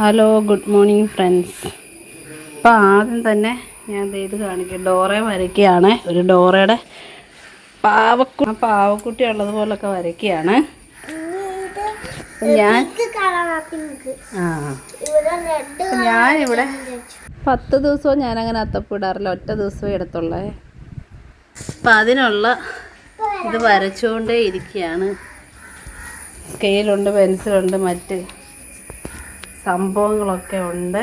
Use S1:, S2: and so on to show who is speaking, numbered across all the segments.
S1: Hello good morning friends. അപ്പോൾ ആദ്യം തന്നെ ഞാൻ ഇത് കാണിക്കാം. ഡോറയെ വരയ്ക്കുകയാണ്. ഒരു ഡോറയുടെ പാവക്കുട്ടി ഉള്ളതുപോലൊക്കെ വരയ്ക്കുകയാണ്. ഞാനിവിടെ 10 ദിവസവും ഞാനങ്ങനെ അത്തപ്പിടാറില്ല, ഒറ്റ ദിവസമേ എടുത്തുള്ളേ. അപ്പം അതിനുള്ള ഇത് വരച്ചുകൊണ്ടേ ഇരിക്കുകയാണ്. സ്കെയിലുണ്ട്, പെൻസിലുണ്ട്, മറ്റ് സംഭവങ്ങളൊക്കെ ഉണ്ട്.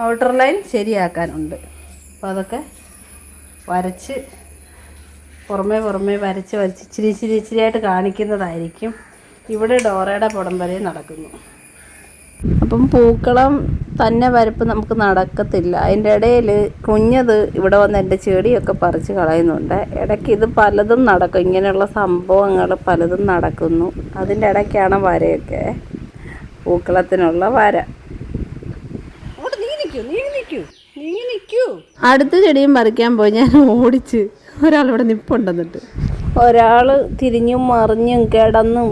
S1: ഔട്ടർ ലൈൻ ശരിയാക്കാനുണ്ട്. അപ്പോൾ അതൊക്കെ വരച്ച് പുറമേ വരച്ച് ഇച്ചിരിയായിട്ട് കാണിക്കുന്നതായിരിക്കും. ഇവിടെ ഡോറയുടെ പടം വരെ നടക്കുന്നു. അപ്പം പൂക്കളം തന്നെ വരപ്പ് നമുക്ക് നടക്കത്തില്ല. അതിൻ്റെ ഇടയിൽ കുഞ്ഞത് ഇവിടെ വന്ന് എൻ്റെ ചെടിയൊക്കെ പറിച്ച് കളയുന്നുണ്ട്. ഇടയ്ക്ക് ഇത് പലതും നടക്കും, ഇങ്ങനെയുള്ള സംഭവങ്ങൾ പലതും നടക്കുന്നു. അതിൻ്റെ ഇടയ്ക്കാണ് വരയൊക്കെ, പൂക്കളത്തിനുള്ള വര. അടുത്ത ചെടിയും പറിക്കാൻ പോയി ഞാൻ ഓടിച്ച്. ഒരാളിവിടെ നിപ്പുണ്ടെന്നിട്ട് ഒരാൾ തിരിഞ്ഞും മറിഞ്ഞും കിടന്നും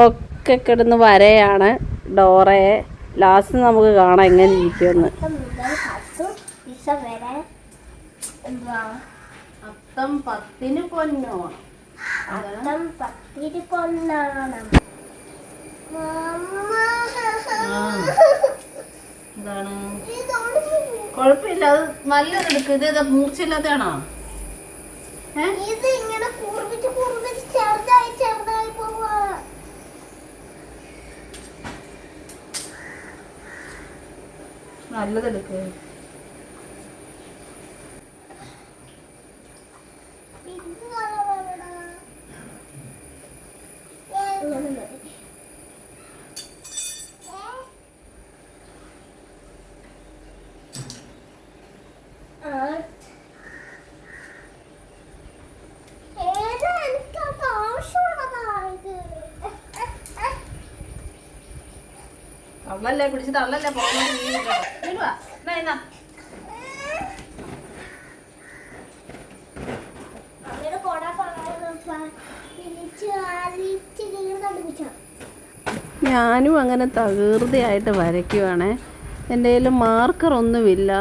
S1: ഒക്കെ കിടന്ന് വരയാണ് ഡോറയെ. ലാസ്റ്റ് നമുക്ക് കാണാം എങ്ങനെ ഇരിക്കുമെന്ന്. അത്തം 10 പൊന്നോണം. എന്താണ് കുഴപ്പമില്ല, അത് നല്ലതെടുക്ക്. ഇത് മൂർച്ചയില്ലാത്തതാണോ? നല്ലതെടുക്ക്. തള്ളല്ലേ, പിടിച്ച് തള്ളല്ലേ. ഞാനും അങ്ങനെ തകൃതിയായിട്ട് വരയ്ക്കുവാണേ. എൻ്റെ കയ്യിൽ മാർക്കറൊന്നുമില്ല.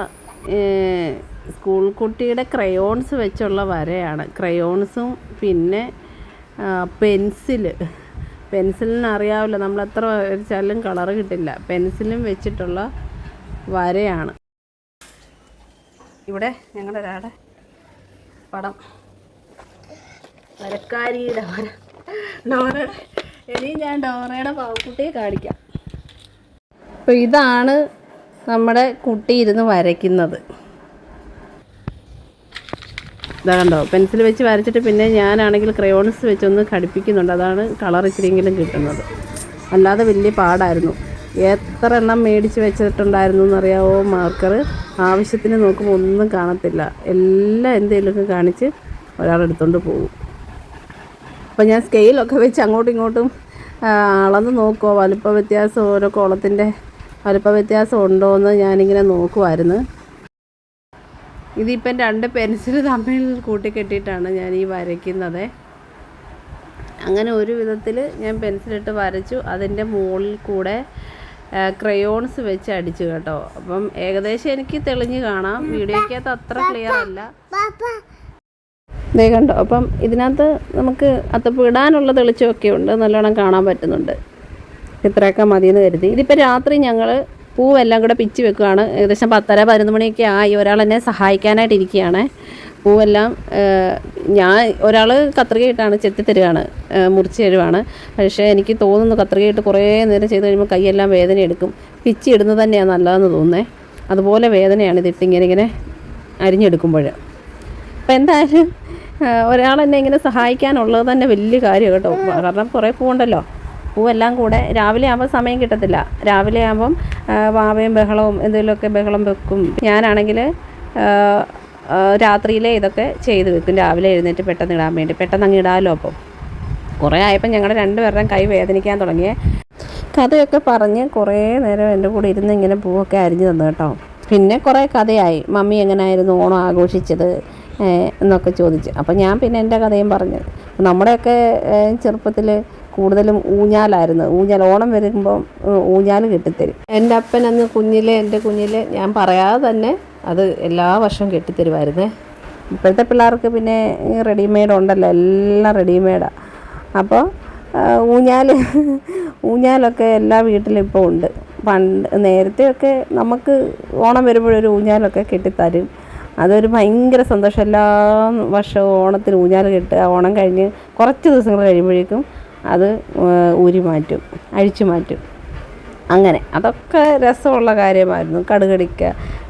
S1: സ്കൂൾ കുട്ടിയുടെ ക്രയോൺസ് വെച്ചുള്ള വരയാണ്. ക്രയോൺസും പിന്നെ പെൻസിലിന് അറിയാമല്ലോ, നമ്മൾ എത്ര വരച്ചാലും കളറ് കിട്ടില്ല. പെൻസിലും വെച്ചിട്ടുള്ള വരയാണ്. ഇവിടെ ഞങ്ങളുടെ ഒരാളുടെ പടം, വരക്കാരിയുടെ വര, ഡോറയുടെ. ഇനി ഞാൻ ഡോറയുടെ പാവക്കുട്ടിയെ കാണിക്കാം. അപ്പോൾ ഇതാണ് നമ്മുടെ കുട്ടി ഇരുന്ന് വരയ്ക്കുന്നത്. ഇതാ കണ്ടോ, പെൻസിൽ വെച്ച് വരച്ചിട്ട് പിന്നെ ഞാനാണെങ്കിൽ ക്രയോൺസ് വെച്ചൊന്ന് ഘടിപ്പിക്കുന്നുണ്ട്. അതാണ് കളർ ഇച്ചിരിയെങ്കിലും കിട്ടുന്നത്. അല്ലാതെ വലിയ പാടായിരുന്നു. എത്ര എണ്ണം മേടിച്ച് വെച്ചിട്ടുണ്ടായിരുന്നു എന്നറിയാവോ മാർക്കർ. ആവശ്യത്തിന് നോക്കുമ്പോൾ ഒന്നും കാണത്തില്ല. എല്ലാം എന്തെങ്കിലുമൊക്കെ കാണിച്ച് ഒരാളെടുത്തോണ്ട് പോകും. അപ്പോൾ ഞാൻ സ്കെയിലൊക്കെ വെച്ച് അങ്ങോട്ടും ഇങ്ങോട്ടും അളന്ന് നോക്കുമോ വലുപ്പ വ്യത്യാസം, ഓരോ കോളത്തിൻ്റെ വലുപ്പ വ്യത്യാസം ഉണ്ടോ എന്ന് ഞാനിങ്ങനെ നോക്കുമായിരുന്നു. ഇതിപ്പം 2 പെൻസിൽ തമ്മിൽ കൂട്ടിക്കെട്ടിയിട്ടാണ് ഞാൻ ഈ വരയ്ക്കുന്നത്. അങ്ങനെ ഒരു വിധത്തിൽ ഞാൻ പെൻസിലിട്ട് വരച്ചു. അതിൻ്റെ മുകളിൽ കൂടെ ക്രയോൺസ് വെച്ച് അടിച്ചു കേട്ടോ. അപ്പം ഏകദേശം എനിക്ക് തെളിഞ്ഞ് കാണാം. വീഡിയോയ്ക്കകത്ത് അത്ര ക്ലിയർ അല്ല. ഇതേ കണ്ടോ. അപ്പം ഇതിനകത്ത് നമുക്ക് അത്തപ്പിടാനുള്ള തെളിച്ചമൊക്കെ ഉണ്ട്, നല്ലോണം കാണാൻ പറ്റുന്നുണ്ട്. ഇത്രയൊക്കെ മതിയെന്ന് കരുതി. ഇതിപ്പോൾ രാത്രി ഞങ്ങൾ പൂവെല്ലാം കൂടെ പിച്ച് വെക്കുകയാണ്. ഏകദേശം 10:30-11 മണിയൊക്കെ ആയി. ഒരാൾ എന്നെ സഹായിക്കാനായിട്ടിരിക്കുകയാണ്. പൂവെല്ലാം ഒരാൾ കത്രികയിട്ടാണ് ചെത്തിത്തരുകയാണ്, മുറിച്ച് തരുവാണ്. പക്ഷേ എനിക്ക് തോന്നുന്നു കത്രികയിട്ട് കുറേ നേരം ചെയ്ത് കഴിയുമ്പോൾ കൈയെല്ലാം വേദന എടുക്കും. പിച്ചി ഇടുന്നത് തന്നെയാണ് നല്ലതെന്ന് തോന്നുന്നത്. അതുപോലെ വേദനയാണ് ഇതിട്ട് ഇങ്ങനെ അരിഞ്ഞെടുക്കുമ്പോൾ. അപ്പോൾ എന്തായാലും ഒരാളെന്നെ ഇങ്ങനെ സഹായിക്കാനുള്ളത് തന്നെ വലിയ കാര്യം കേട്ടോ. കാരണം കുറേ പൂവുണ്ടല്ലോ. പൂവെല്ലാം കൂടെ രാവിലെ ആകുമ്പോൾ സമയം കിട്ടത്തില്ല. രാവിലെ ആകുമ്പം വാവയും ബഹളവും എന്തെങ്കിലുമൊക്കെ ബഹളം വെക്കും. ഞാനാണെങ്കിൽ രാത്രിയിലെ ഇതൊക്കെ ചെയ്ത് വെക്കും. രാവിലെ എഴുന്നേറ്റ് പെട്ടെന്ന് ഇടാൻ വേണ്ടി. പെട്ടെന്ന് അങ്ങ് ഇടാമല്ലോ. അപ്പം കുറേ ആയപ്പോൾ ഞങ്ങളുടെ 2 പേരുടെയും കൈ വേദനിക്കാൻ തുടങ്ങിയേ. കഥയൊക്കെ പറഞ്ഞ് കുറേ നേരം എൻ്റെ കൂടെ ഇരുന്ന് ഇങ്ങനെ പൂവൊക്കെ അരിഞ്ഞു തന്നു കേട്ടോ. പിന്നെ കുറേ കഥയായി. മമ്മി എങ്ങനെയായിരുന്നു ഓണം ആഘോഷിച്ചത് എന്നൊക്കെ ചോദിച്ചു. അപ്പം ഞാൻ പിന്നെ എൻ്റെ കഥയും പറഞ്ഞു. നമ്മുടെയൊക്കെ ചെറുപ്പത്തിൽ കൂടുതലും ഊഞ്ഞാലായിരുന്നു. ഓണം വരുമ്പം ഊഞ്ഞാൽ കെട്ടിത്തരും. എൻ്റെ അപ്പൻ അന്ന് എൻ്റെ കുഞ്ഞിലെ ഞാൻ പറയാതെ തന്നെ അത് എല്ലാ വർഷവും കെട്ടിത്തരുമായിരുന്നേ. ഇപ്പോഴത്തെ പിള്ളേർക്ക് പിന്നെ റെഡിമെയ്ഡ് ഉണ്ടല്ലോ, എല്ലാം റെഡിമെയ്ഡാണ്. അപ്പോൾ ഊഞ്ഞാലൊക്കെ എല്ലാ വീട്ടിലും ഇപ്പോൾ ഉണ്ട്. നേരത്തെയൊക്കെ നമുക്ക് ഓണം വരുമ്പോഴൊരു ഊഞ്ഞാലൊക്കെ കെട്ടിത്തരും. അതൊരു ഭയങ്കര സന്തോഷം. എല്ലാ വർഷവും ഓണത്തിന് ഊഞ്ഞാൽ കെട്ടുക. ഓണം കഴിഞ്ഞ് കുറച്ച് ദിവസങ്ങൾ കഴിയുമ്പോഴേക്കും അത് അഴിച്ചു മാറ്റും. അങ്ങനെ അതൊക്കെ രസമുള്ള കാര്യമായിരുന്നു.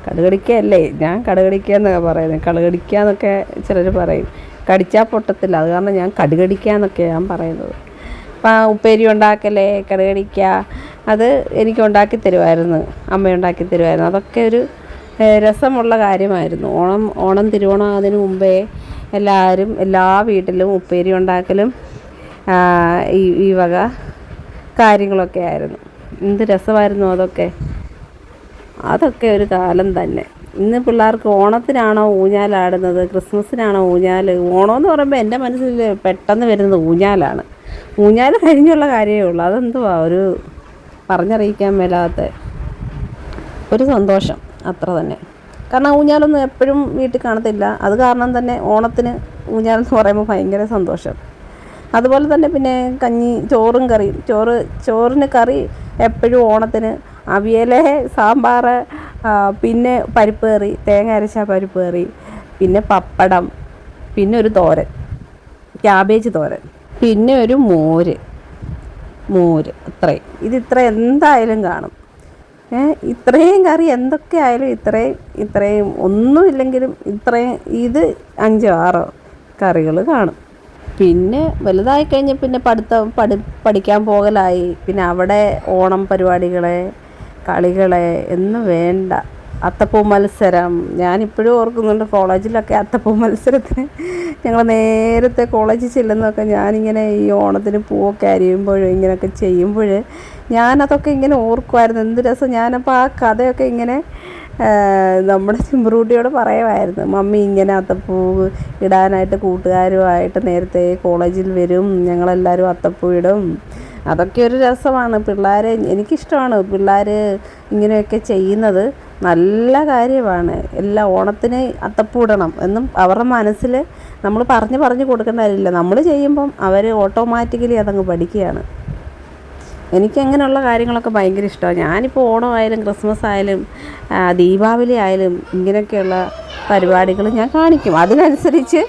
S1: കടുകടിക്കല്ലേ, ഞാൻ കടുകടിക്കുക എന്നൊക്കെ പറയുന്നത്. കടുകടിക്കുക എന്നൊക്കെ ചിലർ പറയും. കടിച്ചാൽ പൊട്ടത്തില്ല, അത് കാരണം ഞാൻ കടുകടിക്കുക എന്നൊക്കെയാണ് ഞാൻ പറയുന്നത്. അപ്പം ഉപ്പേരി ഉണ്ടാക്കലേ, കടുകടിക്കുക, അത് എനിക്ക് ഉണ്ടാക്കി തരുമായിരുന്നു, അമ്മ ഉണ്ടാക്കി തരുമായിരുന്നു. അതൊക്കെ ഒരു രസമുള്ള കാര്യമായിരുന്നു. ഓണം തിരുവോണം അതിന് മുമ്പേ എല്ലാവരും എല്ലാ വീട്ടിലും ഉപ്പേരി ഉണ്ടാക്കലും ഈ വക കാര്യങ്ങളൊക്കെ ആയിരുന്നു. എന്ത് രസമായിരുന്നു അതൊക്കെ ഒരു കാലം തന്നെ. ഇന്ന് പിള്ളേർക്ക് ഓണത്തിനാണോ ഊഞ്ഞാലാടുന്നത്, ക്രിസ്മസിനാണോ ഊഞ്ഞാൽ? ഓണമെന്ന് പറയുമ്പോൾ എൻ്റെ മനസ്സിൽ പെട്ടെന്ന് വരുന്നത് ഊഞ്ഞാലാണ്. ഊഞ്ഞാൽ കഴിഞ്ഞുള്ള കാര്യമേ ഉള്ളൂ. അതെന്തുവാ ഒരു പറഞ്ഞറിയിക്കാൻ മേലാത്ത ഒരു സന്തോഷം, അത്ര തന്നെ. കാരണം ഊഞ്ഞാലൊന്നും എപ്പോഴും വീട്ടിൽ കാണത്തില്ല. അത് കാരണം തന്നെ ഓണത്തിന് ഊഞ്ഞാലെന്ന് പറയുമ്പോൾ ഭയങ്കര സന്തോഷം. അതുപോലെ തന്നെ പിന്നെ ചോറും കറിയും. ചോറിന് കറി എപ്പോഴും ഓണത്തിന് അവിയൽ, സാമ്പാർ, പിന്നെ പരിപ്പ് കറി, തേങ്ങ അരച്ച പരിപ്പ് കറി, പിന്നെ പപ്പടം, പിന്നെ ഒരു തോരൻ, ക്യാബേജ് തോരൻ, പിന്നെ ഒരു മോര്. ഇത്ര എന്തായാലും കാണും. ഇത്രയും കറി എന്തൊക്കെ ആയാലും ഇത്രയും ഒന്നുമില്ലെങ്കിലും ഇത് 5-6 കറികൾ കാണും. പിന്നെ വലുതായി കഴിഞ്ഞ് പിന്നെ പഠിക്കാൻ പോകലായി. പിന്നെ അവിടെ ഓണം കളികളെ എന്ന് വേണ്ട. അത്തപ്പൂ മത്സരം ഞാനിപ്പോഴും ഓർക്കുന്നുണ്ട്. കോളേജിലൊക്കെ അത്തപ്പൂ മത്സരത്തിന് ഞങ്ങൾ നേരത്തെ കോളേജിൽ ചെല്ലുന്നതൊക്കെ ഞാനിങ്ങനെ ഈ ഓണത്തിന് പൂവൊക്കെ അരിയുമ്പോഴും ഇങ്ങനെയൊക്കെ ചെയ്യുമ്പോൾ ഞാനതൊക്കെ ഇങ്ങനെ ഓർക്കുമായിരുന്നു. എന്ത് രസം. ഞാനപ്പോൾ ആ കഥയൊക്കെ ഇങ്ങനെ നമ്മുടെ ചിമ്പ്രൂട്ടിയോട് പറയുമായിരുന്നു. മമ്മി ഇങ്ങനെ അത്തപ്പൂ ഇടാനായിട്ട് കൂട്ടുകാരുമായിട്ട് നേരത്തെ കോളേജിൽ വരും, ഞങ്ങളെല്ലാവരും അത്തപ്പൂ ഇടും. അതൊക്കെ ഒരു രസമാണ്. എനിക്കിഷ്ടമാണ് പിള്ളേർ ഇങ്ങനെയൊക്കെ ചെയ്യുന്നത്. നല്ല കാര്യമാണ്. എല്ലാ ഓണത്തിന് അത്തപ്പൂ ഇടണം എന്നും അവരുടെ മനസ്സിൽ നമ്മൾ പറഞ്ഞു കൊടുക്കേണ്ട കാര്യമില്ല. നമ്മൾ ചെയ്യുമ്പം അവർ ഓട്ടോമാറ്റിക്കലി അതങ്ങ് പഠിക്കുകയാണ്. എനിക്കങ്ങനെയുള്ള കാര്യങ്ങളൊക്കെ ഭയങ്കര ഇഷ്ടമാണ്. ഞാനിപ്പോൾ ഓണമായാലും ക്രിസ്മസ് ആയാലും ദീപാവലി ആയാലും ഇങ്ങനെയൊക്കെയുള്ള പരിപാടികൾ ഞാൻ കാണിക്കും. അതിനനുസരിച്ച്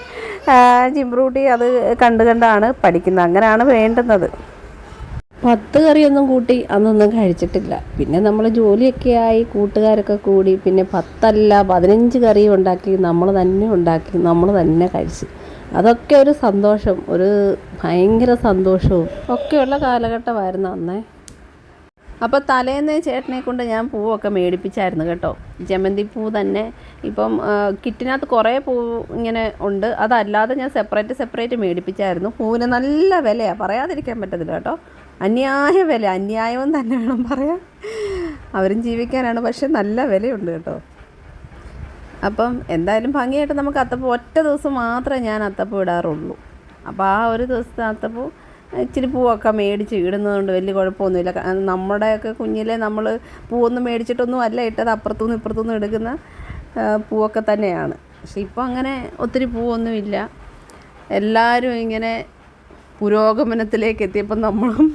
S1: ചിമ്പ്രൂട്ടി അത് കണ്ടാണ് പഠിക്കുന്നത്. അങ്ങനെയാണ് വേണ്ടുന്നത്. 10 കറിയൊന്നും കൂട്ടി അന്നൊന്നും കഴിച്ചിട്ടില്ല. പിന്നെ നമ്മൾ ജോലിയൊക്കെ ആയി കൂട്ടുകാരൊക്കെ കൂടി പിന്നെ 10-15 കറി ഉണ്ടാക്കി നമ്മൾ തന്നെ കഴിച്ച്. അതൊക്കെ ഒരു സന്തോഷം, ഒരു ഭയങ്കര സന്തോഷവും ഒക്കെയുള്ള കാലഘട്ടമായിരുന്നു അന്നേ. അപ്പോൾ തലേന്ന് ചേട്ടനെ കൊണ്ട് ഞാൻ പൂവൊക്കെ മേടിപ്പിച്ചായിരുന്നു കേട്ടോ. ജമന്തി പൂ തന്നെ. ഇപ്പം കിറ്റിനകത്ത് കുറേ പൂ ഇങ്ങനെ ഉണ്ട്. അതല്ലാതെ ഞാൻ സെപ്പറേറ്റ് മേടിപ്പിച്ചായിരുന്നു. പൂവിന് നല്ല വിലയാണ്, പറയാതിരിക്കാൻ പറ്റത്തില്ല കേട്ടോ. അന്യായ വില, അന്യായവും തന്നെ വേണം പറയാൻ. അവരും ജീവിക്കാനാണ്, പക്ഷെ നല്ല വിലയുണ്ട് കേട്ടോ. അപ്പം എന്തായാലും ഭംഗിയായിട്ട് നമുക്ക് അത്തപ്പൂ ഒറ്റ ദിവസം മാത്രമേ ഞാൻ അത്തപ്പൂ ഇടാറുള്ളൂ. അപ്പോൾ ആ ഒരു ദിവസത്തെ അത്തപ്പൂ ഇച്ചിരി പൂവൊക്കെ മേടിച്ച് ഇടുന്നതുകൊണ്ട് വലിയ കുഴപ്പമൊന്നുമില്ല. നമ്മുടെയൊക്കെ കുഞ്ഞിലെ നമ്മൾ പൂവൊന്നും മേടിച്ചിട്ടൊന്നും അല്ല ഇട്ടത്, അപ്പുറത്തുനിന്ന് ഇപ്പുറത്തുനിന്ന് എടുക്കുന്ന പൂവൊക്കെ തന്നെയാണ്. പക്ഷെ ഇപ്പോൾ അങ്ങനെ ഒത്തിരി പൂവൊന്നുമില്ല. എല്ലാവരും ഇങ്ങനെ പുരോഗമനത്തിലേക്ക് എത്തിയപ്പോൾ നമ്മളും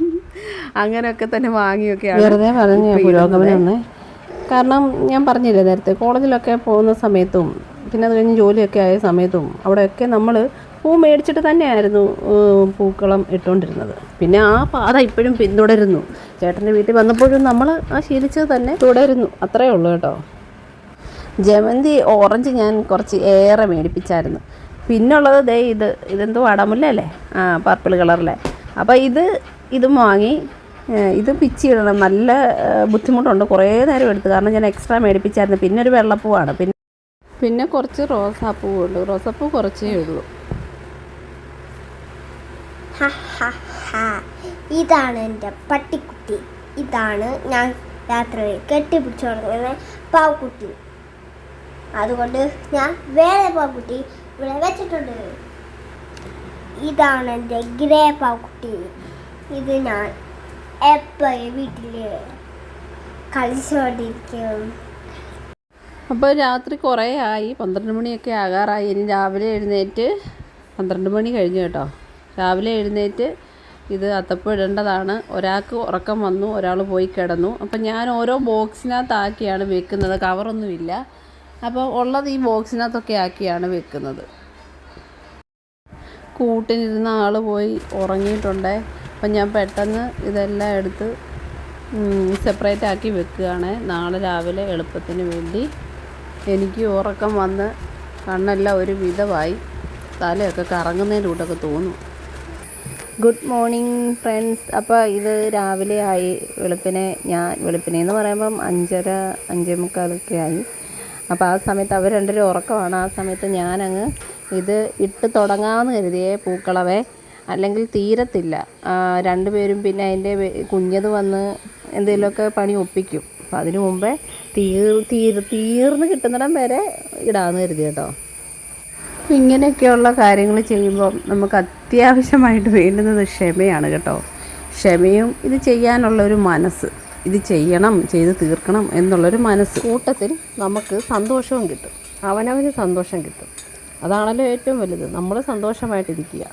S1: അങ്ങനെയൊക്കെ തന്നെ വാങ്ങിയൊക്കെയാണ്. വെറുതെ പറഞ്ഞ പുരോഗമനം. കാരണം ഞാൻ പറഞ്ഞില്ലേ നേരത്തെ, കോളേജിലൊക്കെ പോകുന്ന സമയത്തും പിന്നെ അത് കഴിഞ്ഞ് ജോലിയൊക്കെ ആയ സമയത്തും അവിടെയൊക്കെ നമ്മൾ പൂ മേടിച്ചിട്ട് തന്നെയായിരുന്നു പൂക്കളം ഇട്ടുകൊണ്ടിരുന്നത്. പിന്നെ ആ പാത ഇപ്പോഴും പിന്തുടരുന്നു. ചേട്ടൻ്റെ വീട്ടിൽ വന്നപ്പോഴും നമ്മൾ ആ ശീലിച്ചത് തന്നെ തുടരുന്നു. അത്രയേ ഉള്ളൂ കേട്ടോ. ജമന്തി ഓറഞ്ച് ഞാൻ കുറച്ച് ഏറെ മേടിപ്പിച്ചായിരുന്നു. പിന്നുള്ളത് ഇതെന്തോ അടമുല്ലല്ലേ, പർപ്പിൾ കളറിലെ. അപ്പോൾ ഇതും വാങ്ങി. ഇത് പിച്ചിയിടണം, നല്ല ബുദ്ധിമുട്ടുണ്ട്. കുറേ നേരം എടുത്തു, കാരണം ഞാൻ എക്സ്ട്രാ മേടിപ്പിച്ചായിരുന്നു. പിന്നെ ഒരു വെള്ളപ്പൂവാണ്, പിന്നെ കുറച്ച് റോസാപ്പൂവുണ്ട്. റോസാപ്പൂ കുറച്ചേ ഉള്ളൂ.
S2: ഇതാണ് എൻ്റെ പട്ടിക്കുട്ടി. ഇതാണ് ഞാൻ രാത്രി കെട്ടിപ്പിടിച്ചു കൊടുക്കുന്ന പാവക്കുട്ടി. അതുകൊണ്ട് ഞാൻ വേറെ പാവക്കുട്ടി ഇവിടെ വെച്ചിട്ടുണ്ട്. ഇതാണ് എൻ്റെ ഗ്രേ പാവക്കുട്ടി. ഇത് ഞാൻ എപ്പോഴും വീട്ടിൽ കളിച്ചുകൊണ്ടിരിക്കും.
S1: അപ്പോൾ രാത്രി കുറേ ആയി, 12 മണിയൊക്കെ ആകാറായി. ഇനി രാവിലെ എഴുന്നേറ്റ് 12 മണി കഴിഞ്ഞു കേട്ടോ. രാവിലെ എഴുന്നേറ്റ് ഇത് അത്തപ്പം ഇടേണ്ടതാണ്. ഒരാൾക്ക് ഉറക്കം വന്നു, ഒരാൾ പോയി കിടന്നു. അപ്പം ഞാൻ ഓരോ ബോക്സിനകത്താക്കിയാണ് വെക്കുന്നത്, കവറൊന്നുമില്ല. അപ്പോൾ ഉള്ളത് ഈ ബോക്സിനകത്തൊക്കെ ആക്കിയാണ് വെക്കുന്നത്. കൂട്ടിനിരുന്ന ആൾ പോയി ഉറങ്ങിയിട്ടുണ്ട്. അപ്പം ഞാൻ പെട്ടെന്ന് ഇതെല്ലാം എടുത്ത് സെപ്പറേറ്റ് ആക്കി വെക്കുകയാണ്, നാളെ രാവിലെ എളുപ്പത്തിന് വേണ്ടി. എനിക്ക് ഉറക്കം വന്ന് കണ്ണെല്ലാം ഒരു വിധമായി, തലയൊക്കെ കറങ്ങുന്നതിലൂട്ടൊക്കെ തോന്നും. Good morning friends. അപ്പോൾ ഇത് രാവിലെ ആയി. വെളുപ്പിനെ എന്ന് പറയുമ്പം 5:30 5:45 ആയി. അപ്പോൾ ആ സമയത്ത് അവർ രണ്ടുപേരും ഉറക്കമാണ്. ആ സമയത്ത് ഞാനങ്ങ് ഇത് ഇട്ട് തുടങ്ങാമെന്ന് കരുതിയേ പൂക്കളവേ, അല്ലെങ്കിൽ തീരത്തില്ല. രണ്ടുപേരും പിന്നെ അതിൻ്റെ കുഞ്ഞത് വന്ന് എന്തെങ്കിലുമൊക്കെ പണി ഒപ്പിക്കും. അപ്പോൾ അതിനു മുമ്പേ തീർന്ന് കിട്ടുന്നിടം വരെ ഇടാമെന്ന് കരുതി കേട്ടോ. ഇങ്ങനെയൊക്കെയുള്ള കാര്യങ്ങൾ ചെയ്യുമ്പോൾ നമുക്ക് അത്യാവശ്യമായിട്ട് വേണ്ടുന്നത് ക്ഷമയാണ് കേട്ടോ. ക്ഷമയും ഇത് ചെയ്യാനുള്ളൊരു മനസ്സ്, ഇത് ചെയ്യണം, ചെയ്ത് തീർക്കണം എന്നുള്ളൊരു മനസ്സ്. കൂട്ടത്തിൽ നമുക്ക് സന്തോഷവും കിട്ടും, അവനവന് സന്തോഷം കിട്ടും. അതാണല്ലോ ഏറ്റവും വലുത്, നമ്മൾ സന്തോഷമായിട്ടിരിക്കുക.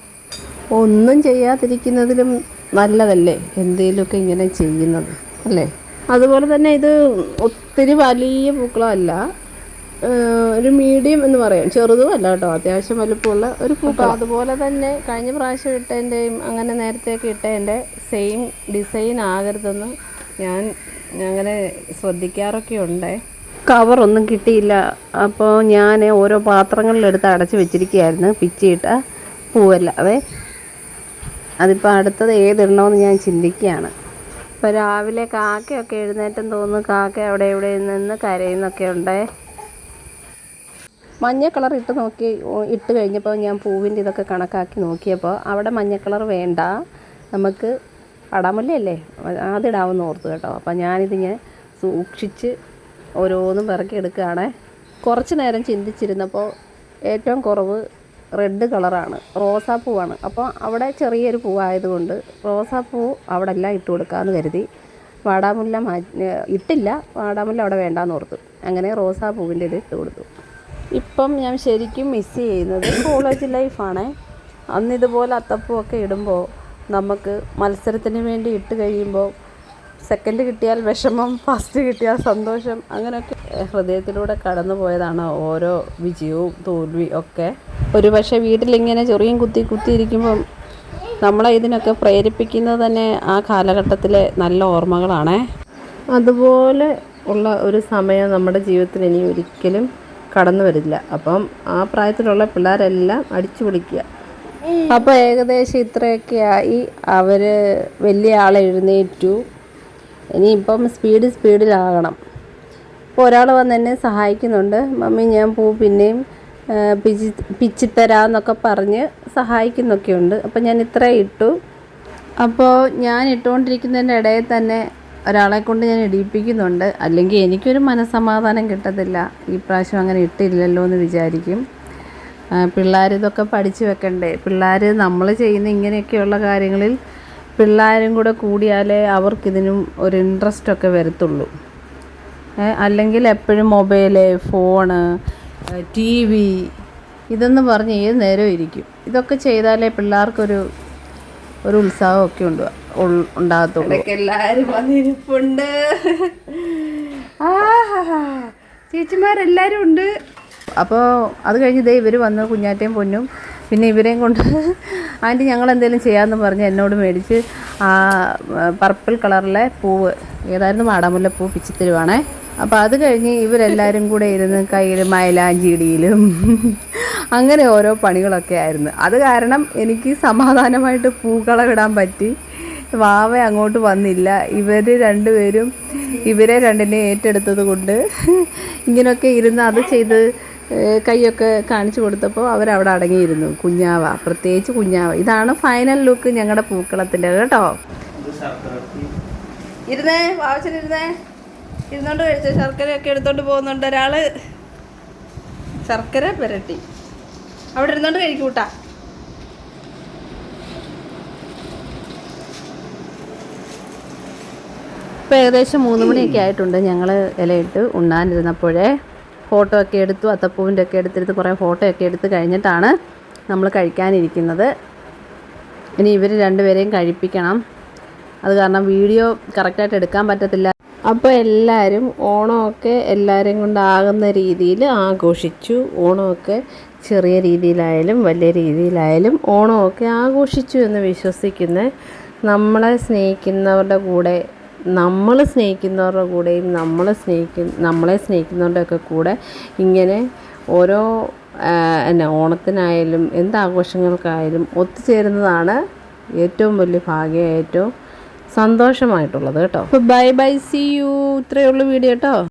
S1: ഒന്നും ചെയ്യാതിരിക്കുന്നതിലും നല്ലതല്ലേ എന്തെങ്കിലുമൊക്കെ ഇങ്ങനെ ചെയ്യുന്നത്, അല്ലേ? അതുപോലെ തന്നെ ഇത് ഒത്തിരി വലിയ പൂക്കളമല്ല, ഒരു മീഡിയം എന്ന് പറയാം, ചെറുതും അല്ല കേട്ടോ, അത്യാവശ്യം വലുപ്പമുള്ള ഒരു പൂക്കൾ. അതുപോലെ തന്നെ കഴിഞ്ഞ പ്രാവശ്യം ഇട്ടതിൻ്റെയും അങ്ങനെ നേരത്തെയൊക്കെ ഇട്ടതിൻ്റെ സെയിം ഡിസൈൻ ആകരുതെന്ന് ഞാൻ അങ്ങനെ ശ്രദ്ധിക്കാറൊക്കെ ഉണ്ട്. കവറൊന്നും കിട്ടിയില്ല. അപ്പോൾ ഞാൻ ഓരോ പാത്രങ്ങളിലെടുത്ത് അടച്ച് വെച്ചിരിക്കുകയായിരുന്നു, പിച്ചിയിട്ട പൂവല്ലാതെ. അതിപ്പോൾ അടുത്തത് ഏതിടണമെന്ന് ഞാൻ ചിന്തിക്കുകയാണ്. ഇപ്പോൾ രാവിലെ കാക്കയൊക്കെ എഴുന്നേറ്റം തോന്നുന്നു. കാക്ക അവിടെ ഇവിടെ നിന്ന് കരയുന്നൊക്കെ ഉണ്ട്. മഞ്ഞ കളർ ഇട്ട് കഴിഞ്ഞപ്പോൾ ഞാൻ പൂവിൻ്റെ ഇതൊക്കെ കണക്കാക്കി നോക്കിയപ്പോൾ അവിടെ മഞ്ഞ കളർ വേണ്ട, നമുക്ക് അടാമുല്ലയല്ലേ അതിടാമെന്ന് ഓർത്തു കേട്ടോ. അപ്പോൾ ഞാനിതിങ്ങനെ സൂക്ഷിച്ച് ഓരോന്നും പിറക്കി എടുക്കുകയാണ്. കുറച്ച് നേരം ചിന്തിച്ചിരുന്നപ്പോൾ ഏറ്റവും കുറവ് റെഡ് കളറാണ്, റോസാപ്പൂവാണ്. അപ്പോൾ അവിടെ ചെറിയൊരു പൂവായതുകൊണ്ട് റോസാപ്പൂ അവിടെ എല്ലാം ഇട്ട് കൊടുക്കാമെന്ന് കരുതി. വാടാമുല്ല ഇട്ടില്ല, വാടാമുല്ല അവിടെ വേണ്ടാന്ന് ഓർത്തു. അങ്ങനെ റോസാപ്പൂവിൻ്റെ ഇത് ഇട്ട് കൊടുത്തു. ഇപ്പം ഞാൻ ശരിക്കും മിസ് ചെയ്യുന്നത് കോളേജ് ലൈഫാണ്. അന്നിതുപോലെ അത്തപ്പൂവൊക്കെ ഇടുമ്പോൾ നമുക്ക് മത്സരത്തിന് വേണ്ടി ഇട്ട് കഴിയുമ്പോൾ സെക്കൻഡ് കിട്ടിയാൽ വിഷമം, ഫസ്റ്റ് കിട്ടിയാൽ സന്തോഷം, അങ്ങനെയൊക്കെ ഹൃദയത്തിലൂടെ കടന്നു പോയതാണ് ഓരോ വിജയവും തോൽവിയും ഒക്കെ. ഒരു പക്ഷേ വീട്ടിലിങ്ങനെ ചൊറിയും കുത്തിയിരിക്കുമ്പം നമ്മളെ ഇതിനൊക്കെ പ്രേരിപ്പിക്കുന്നത് തന്നെ ആ കാലഘട്ടത്തിലെ നല്ല ഓർമ്മകളാണേ. അതുപോലെ ഉള്ള ഒരു സമയം നമ്മുടെ ജീവിതത്തിൽ ഇനി ഒരിക്കലും കടന്നു വരില്ല. അപ്പം ആ പ്രായത്തിലുള്ള പിള്ളേരെല്ലാം അടിച്ചു പൊളിക്കുക. അപ്പോൾ ഏകദേശം ഇത്രയൊക്കെ ആയി. അവർ വലിയ ആളെ എഴുന്നേറ്റു. ഇനിയിപ്പം സ്പീഡിലാകണം. അപ്പോൾ ഒരാൾ വന്ന് എന്നെ സഹായിക്കുന്നുണ്ട്. മമ്മി ഞാൻ പൂ പിന്നെയും പിച്ചിത്തരാന്നൊക്കെ പറഞ്ഞ് സഹായിക്കുന്നൊക്കെ ഉണ്ട്. അപ്പോൾ ഞാൻ ഇത്ര ഇട്ടു. അപ്പോൾ ഞാൻ ഇട്ടുകൊണ്ടിരിക്കുന്നതിൻ്റെ ഇടയിൽ തന്നെ ഒരാളെ കൊണ്ട് ഞാൻ ഇടിയിപ്പിക്കുന്നുണ്ട്. അല്ലെങ്കിൽ എനിക്കൊരു മനസ്സമാധാനം കിട്ടത്തില്ല. ഈ പ്രാവശ്യം അങ്ങനെ ഇട്ടില്ലല്ലോ എന്ന് വിചാരിക്കും. പിള്ളേരിതൊക്കെ പഠിച്ചു വെക്കണ്ടേ. പിള്ളേർ നമ്മൾ ചെയ്യുന്ന ഇങ്ങനെയൊക്കെയുള്ള കാര്യങ്ങളിൽ പിള്ളേരും കൂടെ കൂടിയാലേ അവർക്കിതിനും ഒരു ഇൻട്രസ്റ്റൊക്കെ വരത്തുള്ളൂ. അല്ലെങ്കിൽ എപ്പോഴും മൊബൈല്, ഫോണ്, TV ഇതെന്ന് പറഞ്ഞ് ഏത് നേരവും ഇരിക്കും. ഇതൊക്കെ ചെയ്താലേ പിള്ളേർക്കൊരു ഉത്സാഹമൊക്കെ ഉണ്ടാകത്തുള്ളൂ. എല്ലാവരും വന്നിരിപ്പുണ്ട്. ചേച്ചിമാരെല്ലാവരും ഉണ്ട്. അപ്പോൾ അത് കഴിഞ്ഞ് ഇവർ വന്ന് കുഞ്ഞാറ്റയും പൊന്നും പിന്നെ ഇവരെയും കൊണ്ട് ആൻറ്റി ഞങ്ങൾ എന്തെങ്കിലും ചെയ്യാമെന്ന് പറഞ്ഞ് എന്നോട് മേടിച്ച് ആ പർപ്പിൾ കളറിലെ പൂവ്, ഏതായിരുന്നു വാടാമുല്ലപ്പൂ, പിച്ചിത്തരുവാണേ. അപ്പോൾ അത് കഴിഞ്ഞ് ഇവരെല്ലാവരും കൂടെ ഇരുന്ന് കയ്യിൽ മൈലാഞ്ചിടിയിലും അങ്ങനെ ഓരോ പണികളൊക്കെ ആയിരുന്നു. അത് കാരണം എനിക്ക് സമാധാനമായിട്ട് പൂക്കളമിടാൻ പറ്റി. വാവ അങ്ങോട്ട് വന്നില്ല. ഇവർ രണ്ടുപേരും ഇവരെ രണ്ടിനെ ഏറ്റെടുത്തത് കൊണ്ട് ഇങ്ങനെയൊക്കെ ഇരുന്ന് അത് ചെയ്ത് കൈയൊക്കെ കാണിച്ചു കൊടുത്തപ്പോൾ അവരവിടെ അടങ്ങിയിരുന്നു. കുഞ്ഞാവ, പ്രത്യേകിച്ച് കുഞ്ഞാവ. ഇതാണ് ഫൈനൽ ലുക്ക് ഞങ്ങളുടെ പൂക്കളത്തിൻ്റെ കേട്ടോ. ഇരുന്നേ വാവച്ചനിരുന്നേ, ഇരുന്നോണ്ട് കഴിച്ച ശർക്കരയൊക്കെ എടുത്തോണ്ട് പോകുന്നുണ്ട് ഒരാൾ. ശർക്കര പുരട്ടി അവിടെ ഇരുന്നോണ്ട് കഴിക്കൂട്ടാ. ഇപ്പോൾ ഏകദേശം 3 മണിയൊക്കെ ആയിട്ടുണ്ട്. ഞങ്ങൾ ഇലയിട്ട് ഉണ്ണാനിരുന്നപ്പോഴേ ഫോട്ടോ ഒക്കെ എടുത്തു, അത്തപ്പൂവിൻ്റെ ഒക്കെ എടുത്തെടുത്ത് കുറേ ഫോട്ടോ ഒക്കെ എടുത്ത് കഴിഞ്ഞിട്ടാണ് നമ്മൾ കഴിക്കാനിരിക്കുന്നത്. ഇനി ഇവർ രണ്ടുപേരെയും കഴിപ്പിക്കണം. അത് കാരണം വീഡിയോ കറക്റ്റായിട്ട് എടുക്കാൻ പറ്റത്തില്ല. അപ്പോൾ എല്ലാവരും ഓണമൊക്കെ എല്ലാവരെയും കൊണ്ടാകുന്ന രീതിയിൽ ആഘോഷിച്ചു. ഓണമൊക്കെ ചെറിയ രീതിയിലായാലും വലിയ രീതിയിലായാലും ഓണമൊക്കെ ആഘോഷിച്ചു എന്ന് വിശ്വസിക്കുന്ന നമ്മളെ സ്നേഹിക്കുന്നവരുടെ കൂടെ, നമ്മൾ സ്നേഹിക്കുന്നവരുടെ കൂടെയും നമ്മളെ സ്നേഹിക്കുന്നവരുടെയൊക്കെ കൂടെ ഇങ്ങനെ ഓരോ ഓണത്തിനായാലും എന്താഘോഷങ്ങൾക്കായാലും ഒത്തുചേരുന്നതാണ് ഏറ്റവും വലിയ ഭാഗ്യം, ഏറ്റവും സന്തോഷമായിട്ടുള്ളത് കേട്ടോ. അപ്പോൾ ബൈ ബൈ, സീ യു. ഇത്രയേ ഉള്ളൂ വീഡിയോ കേട്ടോ.